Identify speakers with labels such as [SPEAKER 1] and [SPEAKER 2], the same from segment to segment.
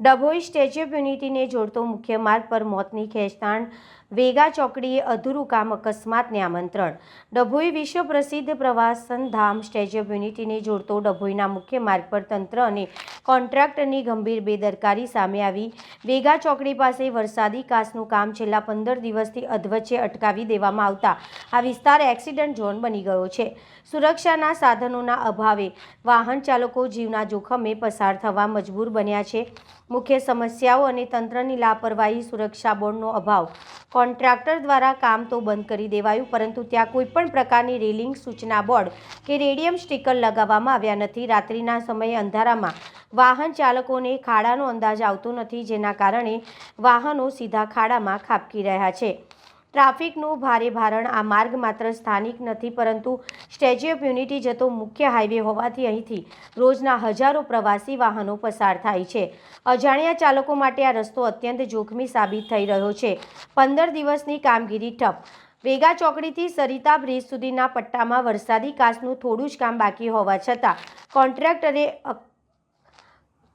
[SPEAKER 1] Dabhoi statue of યુનિટીને જોડતો મુખ્ય માર્ગ પર મોતની ખેંચતાણ, વેગા ચોકડીએ અધૂરું કામ, અકસ્માતને આમંત્રણ। ડભોઈ વિશ્વ પ્રસિદ્ધ પ્રવાસન ધામ સ્ટેચ્યુ ઓફ યુનિટીને જોડતો ડભોઈના મુખ્ય માર્ગ પર તંત્ર અને કોન્ટ્રાક્ટરની ગંભીર બેદરકારી સામે આવી। વેગા ચોકડી પાસે વરસાદી કાચનું કામ છેલ્લા 15 દિવસથી અધવચ્ચે અટકાવી દેવામાં આવતા આ વિસ્તાર એક્સિડન્ટ ઝોન બની ગયો છે। સુરક્ષાના સાધનોના અભાવે વાહન ચાલકો જીવના જોખમે પસાર થવા મજબૂર બન્યા છે। મુખ્ય સમસ્યાઓ અને તંત્રની લાપરવાહી, સુરક્ષા બોર્ડનો અભાવ। કોન્ટ્રાક્ટર દ્વારા કામ તો બંધ કરી દેવાયું, પરંતુ ત્યાં કોઈપણ પ્રકારની રેલિંગ, સૂચના બોર્ડ કે રેડિયમ સ્ટીકર લગાવવામાં આવ્યા નથી। રાત્રિના સમયે અંધારામાં વાહન ચાલકોને ખાડાનો અંદાજ આવતો નથી, જેના કારણે વાહનો સીધા ખાડામાં ખાબકી રહ્યા છે। ટ્રાફિકનું ભારે ભારણ। આ માર્ગ માત્ર સ્થાનિક નથી, પરંતુ સ્ટેચ્યુ ઓફ યુનિટી જતો મુખ્ય હાઈવે હોવાથી અહીંથી રોજના હજારો પ્રવાસી વાહનો પસાર થાય છે। અજાણ્યા ચાલકો માટે આ રસ્તો અત્યંત જોખમી સાબિત થઈ રહ્યો છે। 15 દિવસની કામગીરી ઠપ। વેગા ચોકડીથી સરિતા બ્રિજ સુધીના પટ્ટામાં વરસાદી કાચનું થોડું જ કામ બાકી હોવા છતાં કોન્ટ્રાક્ટરે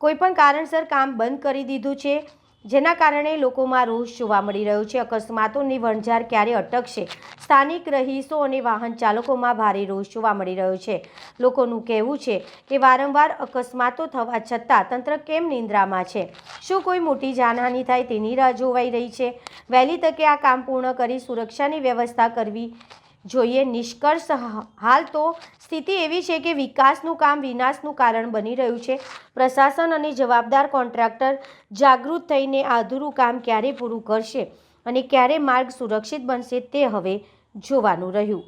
[SPEAKER 1] કોઈપણ કારણસર કામ બંધ કરી દીધું છે, જેના કારણે લોકોમાં રોષ જોવા મળી રહ્યો છે। અકસ્માતોની વણઝાર ક્યારે અટકશે? સ્થાનિક રહીશો અને વાહન ચાલકોમાં ભારે રોષ જોવા મળી રહ્યો છે। લોકોનું કહેવું છે કે વારંવાર અકસ્માતો થવા છતાં તંત્ર કેમ નિંદ્રામાં છે? શું કોઈ મોટી જાનહાનિ થાય તેની રાહ જોવાઈ રહી છે? વહેલી તકે આ કામ પૂર્ણ કરી સુરક્ષાની વ્યવસ્થા કરવી જોઈએ। નિષ્કર્ષ હાલ તો સ્થિતિ એવી છે કે વિકાસનું કામ વિનાશનું કારણ બની રહ્યું છે। પ્રશાસન અને જવાબદાર કોન્ટ્રાક્ટર જાગૃત થઈને આ અધૂરું કામ ક્યારે પૂરું કરશે અને ક્યારે માર્ગ સુરક્ષિત બનશે તે હવે જોવાનું રહ્યું।